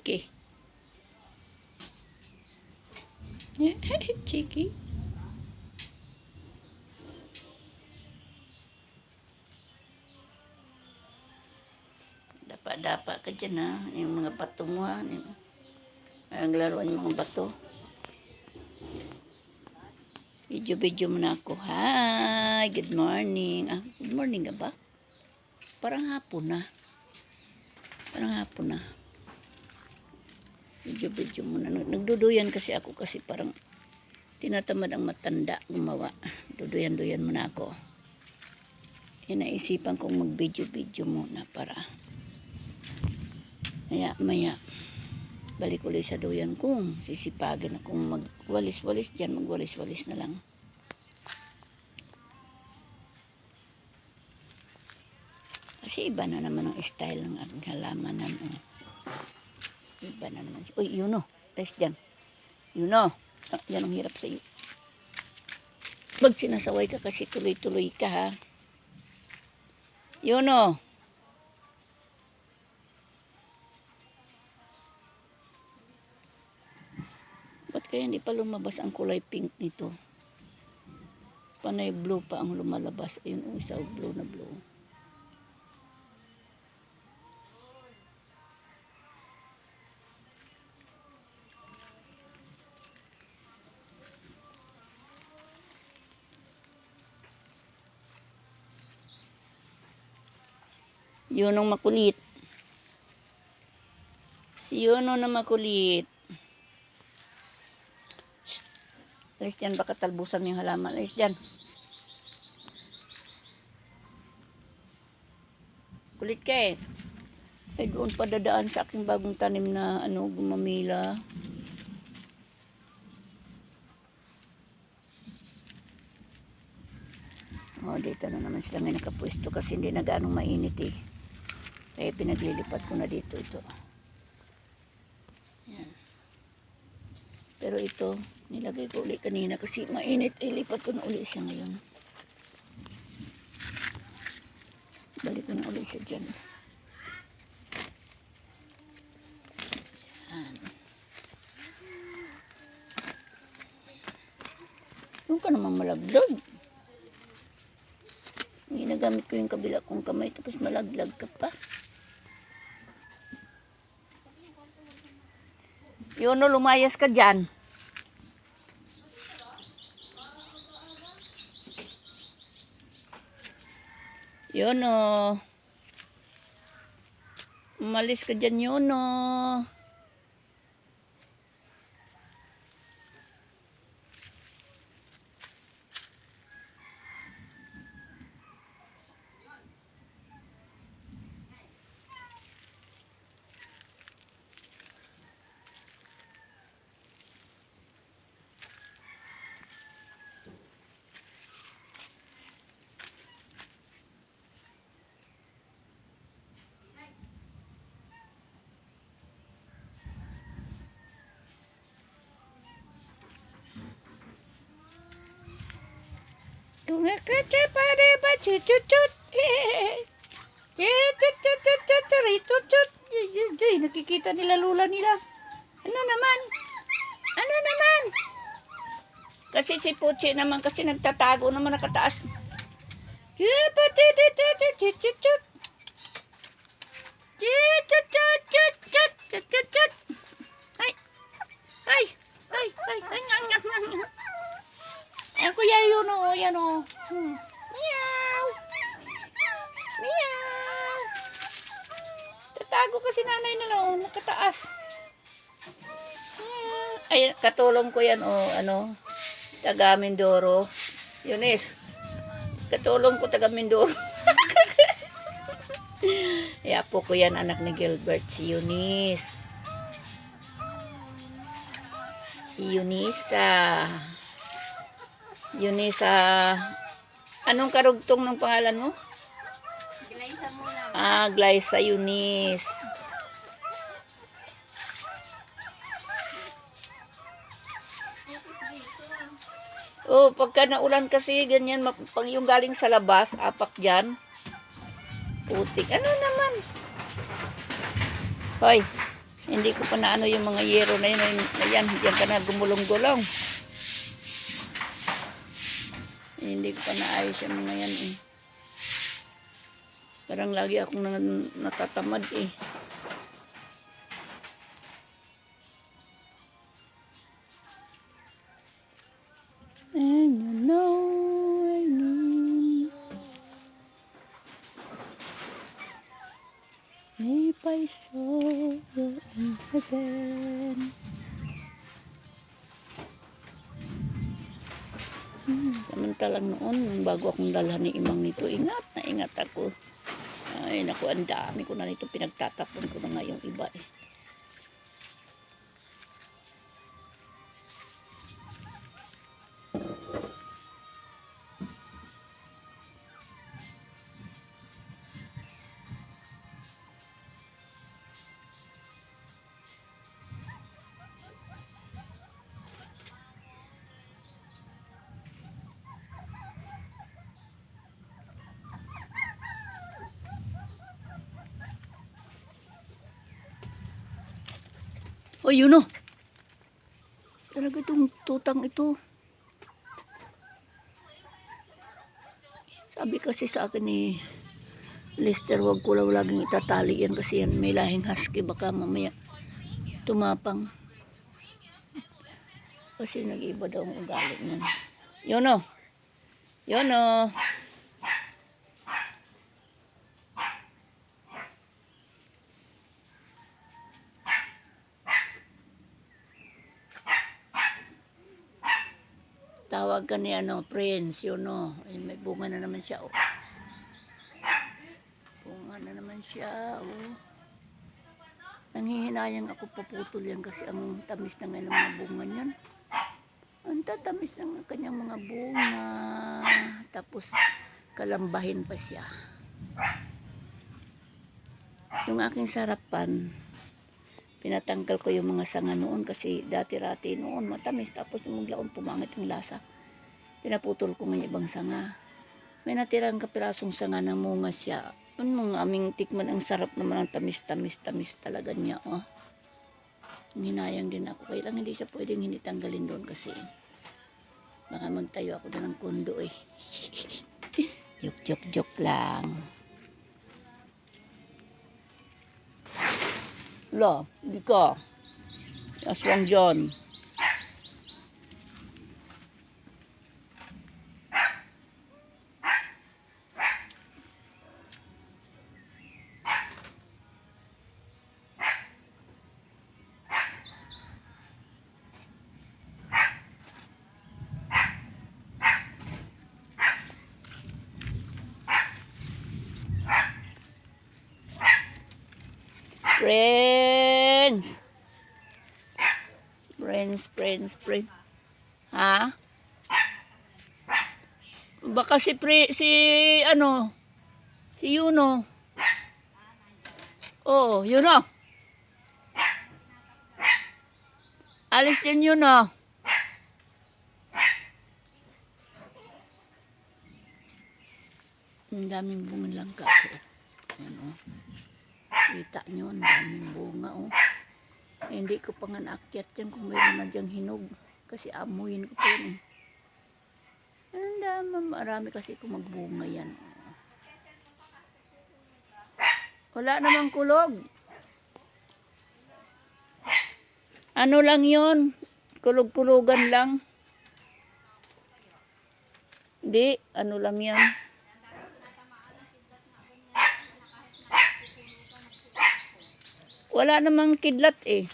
Chiki. Chiki. Dapa-dapa ka dyan ha. Yung mga bato mo ha. Ang laruan yung mga bato. Video-video mo na ako. Hi! Good morning. Good morning ka ba? Parang hapon na. Video-video mo na. Nagduduyan kasi ako kasi parang tinatamad ang matanda gumawa. Duduyan-duyan mo na ako. Naisipan kong mag-video-video muna para maya balik ulit sa duyan kong sisipagin akong magwalis-walis dyan, magwalis-walis na lang. Kasi iba na naman ang style ng aking halamanan. Iba na naman. Uy, yun o. Rest dyan. Yun o. Yan ang hirap sa iyo. Pag sinasaway ka kasi tuloy-tuloy ka ha. Yun o. Ba't kaya hindi pa lumabas ang kulay pink nito? Panay blue pa ang lumalabas. Ayun o, isa blue na blue. Yun ang makulit. Si Yuno na makulit. Alis dyan, baka talbusan yung halaman. Alis dyan. Kulit ka eh. Ay doon pa dadaan sa aking bagong tanim na gumamila. Dito na naman sila ngayon nakapwesto kasi hindi na gaanong mainit eh. Kaya pinaglilipat ko na dito ito. Yan. Pero ito, nilagay ko ulit kanina kasi mainit. Ilipat ko na ulit siya ngayon. Balik ko na ulit siya dyan. Yan. Doon ka naman malaglag. Ginagamit ko yung kabila kong kamay tapos malaglag ka pa. Yun o, lumayas ka dyan. Yun o. Umalis ka dyan yun o. Tunga kaca pada baca cucut. Cucut. Nakikita nila lula nila. Ano naman? Kasi si Puchi naman kasi nagtatago naman nakataas. Cucut. Ay. Ako yan o. Meow. Tatago kasi nanay nila o, nakataas. Ay, katulong ko yan o, taga Mindoro. Yunis, katulong ko taga Mindoro. Apo ko yan, anak ni Gilbert, si Eunice. Si Eunice, anong karugtong ng pangalan mo? Glyza mo lang. Glyza Eunice. Pagka naulan kasi, ganyan, pag yung galing sa labas, apak dyan. Putik. Ano naman? Hoy, Hindi ko pa na ano yung mga yero na yun. Ayan, diyan ka na gumulong-gulong. Hindi ko pa naayos yung mga yan eh. Parang lagi akong natatamad eh. And you know I need if I saw you in heaven. Samantalang noon, bago akong dalhan ni Imang nito, ingat na ingat ako. Ay, naku, ang dami ko na nito. Pinagtatapon ko na nga yung iba eh. Oh, yun o. Talaga itong tutang ito. Sabi kasi sa akin ni Lester, wag ko lang laging itatali yan kasi yan may lahing husky. Baka mamaya tumapang. Kasi nag-iba daw ang ugali niyan. Yun o. Yun o. Tawag ka ni Prince, yun o. Ay, may bunga na naman siya, o. Bunga na naman siya, o. Nanghihinayang ako paputol yan kasi ang tamis na ngayon ng mga bunga niyan. Ang tatamis ng kanyang mga bunga. Tapos, kalambahin pa siya. Yung aking sarapan, pinatanggal ko yung mga sanga noon kasi dati-rati noon matamis, tapos nung maglaon pumangit ang lasa. Pinaputol ko ng ibang sanga. May natirang kapirasong sanga na munga siya. Yung mga aming tikman, ang sarap naman, ang tamis-tamis talaga niya. Oh. Hinayang din ako. Kaya lang hindi siya pwedeng hindi tanggalin doon kasi baka magtayo ako doon ng kondo eh. Joke lang. Lo, hindi ka. Aswang John. Friends. Ha? Baka si Yuno. Oh, Yuno. Alis din Yuno. Ang daming bunga lang ka. Ayan, oh. Kita nyo, ang daming bunga, oh. Hindi ko pa nga naakyat yan kung mayroon na dyang hinog. Kasi amuyin ko pa yun, eh. Ang dami, marami kasi kung magbunga yan. Wala namang kulog. Ano lang yun? Kulog-kulogan lang. Hindi, ano lang yan. Wala namang kidlat eh.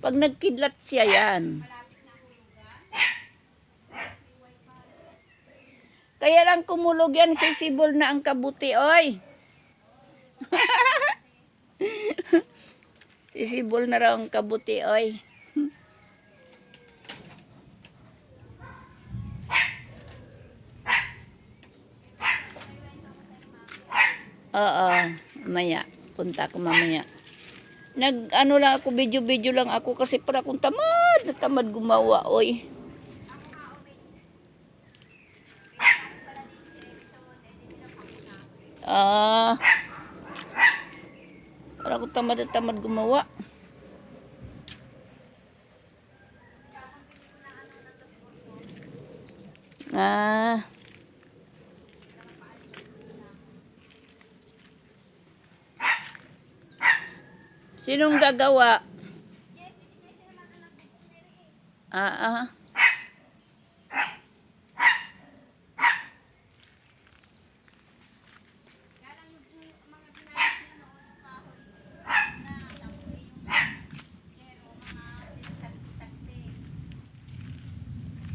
Pag nagkidlat siya yan. Kaya lang kumulog yan, sisibol na ang kabuti, oy. Sisibol na raw ang kabuti, oy. Oo, mamaya. Punta ako mamaya. Nag-ano lang ako, video lang ako kasi para akong tamad gumawa, oy. Ah, para ko tamad at tamad gumawa. Ah, sinong gagawa? Ah,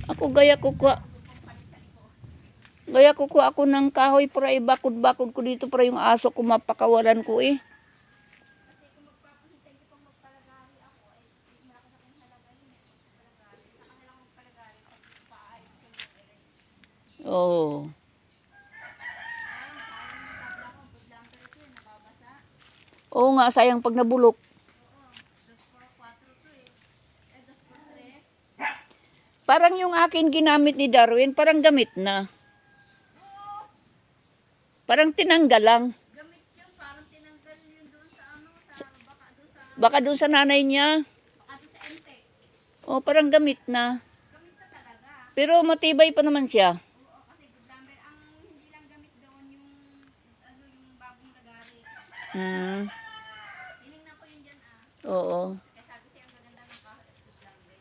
ako gaya kukuha ako ng kahoy para ibakod-bakod ko dito para yung aso ko mapakawalan ko eh. Oh. Oo nga, sayang pag nabulok. Parang yung akin ginamit ni Darwin, parang gamit na. Parang tinanggal lang. Gamit yun, parang tinanggal yun doon sa ano, Baka doon sa nanay niya. baka doon sa Entex. Oh, parang gamit na. Gamit na talaga. Pero matibay pa naman siya. Oo, kasi good number. Ang hindi lang gamit doon yung, ano, yung bagong lagari. Hmm, Tinignan ko yun dyan oo. Kaya sabi siya, ang gaganda ng kahoy at good number.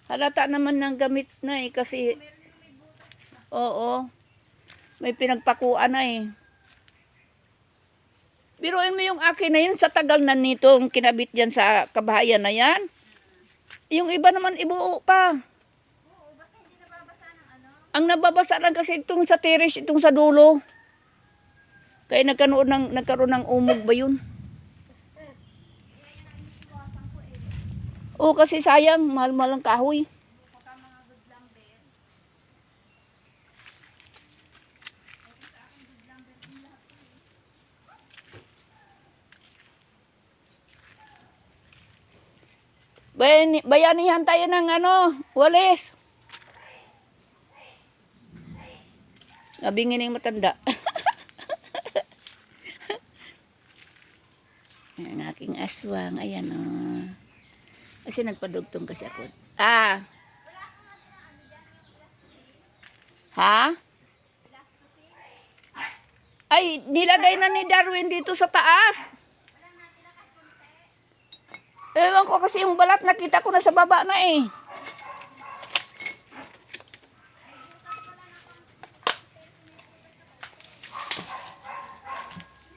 Halata naman ng gamit na eh kasi Meron yung may butas na. oo. May pinagpakuan na eh. Biruin mo yung akin na yun sa tagal na nito ang kinabit dyan sa kabahayan na yan. Yung iba naman ibuo pa. Oo, basta hindi nababasa ng ano. Ang nababasa lang kasi itong sa terrace, itong sa dulo. Kaya nagkaroon ng umog ba yun? Kaya yun ang iniiwasan ko eh. Oo, kasi sayang, mahal-mahal ang kahoy. Pagka mga good number. Okay, sa akin good number din lahat ko eh. Bayanihan tayo ng walis. Nabingin yung matanda. Ang aking aswang, ayan Kasi nagpadugtong kasi ako. Ah. Ha? Ay, nilagay na ni Darwin dito sa taas. Ewan ko kasi yung balat nakita ko na sa baba na eh.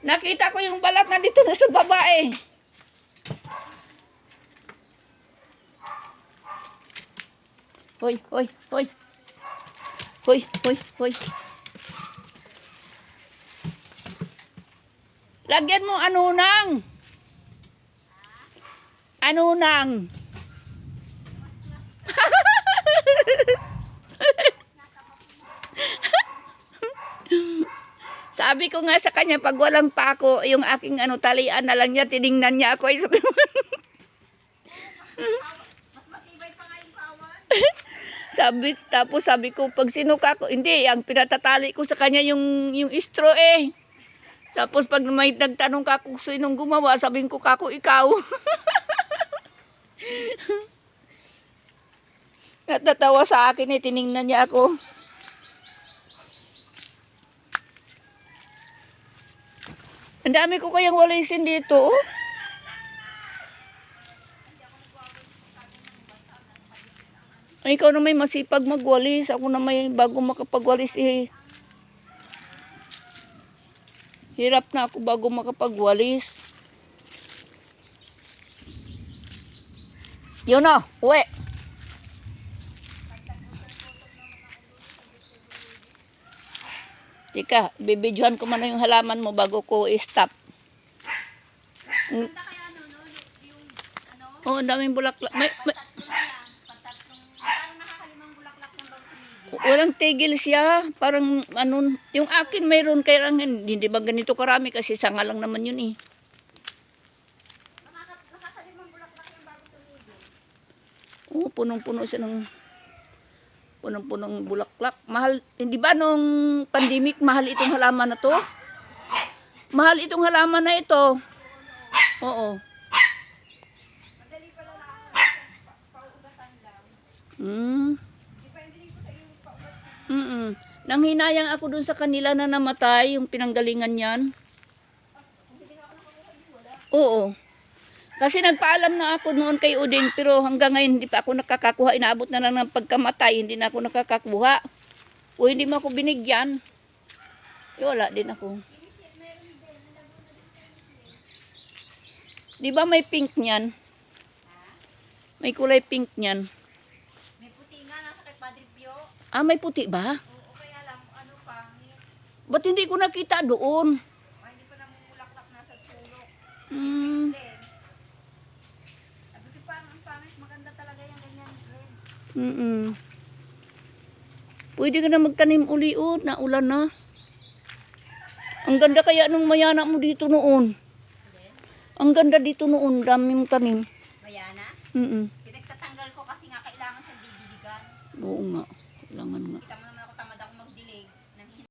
Nakita ko yung balat na dito na sa baba eh. Hoy, hoy, hoy. Hoy, hoy, hoy. Lagyan mo anunang. Anunang. Sabi ko nga sa kanya, pag walang pako, yung aking talian na lang niya, tiningnan niya ako. Mas matibay pa nga yung kawan. Tapos sabi ko, pag sinuka ko, hindi, ang pinatatali ko sa kanya yung straw eh. Tapos pag may nagtanong ka kung sinong gumawa, sabihin ko kako, ikaw. Natatawa sa akin eh, tiningnan niya ako. Ang dami ko kayang walisin dito. Oh. Ay, ikaw na may masipag magwalis. Ako na may bago makapagwalis eh. Hirap na ako bago makapagwalis. Yun na, uwi. Tika, bibidyohan ko man yung halaman mo bago ko i-stop. Ganda kaya ano, no? Yung ano, Oh, ang daming bulaklak. tatlong yan. Patatlong, parang nakakalimang bulaklak ng bago tumibo. Walang tigil siya. Parang yung akin mayroon kaya lang hindi ba ganito karami kasi sanga lang naman yun eh. Nakakalimang bulaklak yung bago tumibo. Oh, punong-puno siya ng Punong-punong bulaklak. Mahal, hindi ba nung pandemic, mahal itong halaman na to? Mahal itong halaman na ito. Oo. Madali pala lang. Pauugatan lang. Mm. Di ba hindi ko sa iyo paugat? Nanghinayang ako dun sa kanila na namatay, yung pinanggalingan yan. Oo. Kasi nagpaalam na ako noon kay Uding, pero hanggang ngayon hindi pa ako nakakakuha. Inaabot na lang ng pagkamatay, hindi na ako nakakakuha. O hindi mo ako binigyan. Wala din ako. Di ba may pink niyan? May kulay pink niyan. May puti nga nasa kay Padre Pio. Ah, may puti ba? Oo, kaya lang, ano pa, Ba't hindi ko nakita doon? hindi pa namumulaklak nasa sulok. Hmm. Then, sabi ko parang ang pangit, maganda talaga yung ganyan. Pwede ka na magtanim uli na ulan na. Ang ganda kaya nung mayana mo dito noon. Ang ganda dito noon, daming tanim. Bayana, Mm. pinagtatanggal ko kasi nga kailangan siyang didiligan. Oo nga, kailangan nga. Kita mo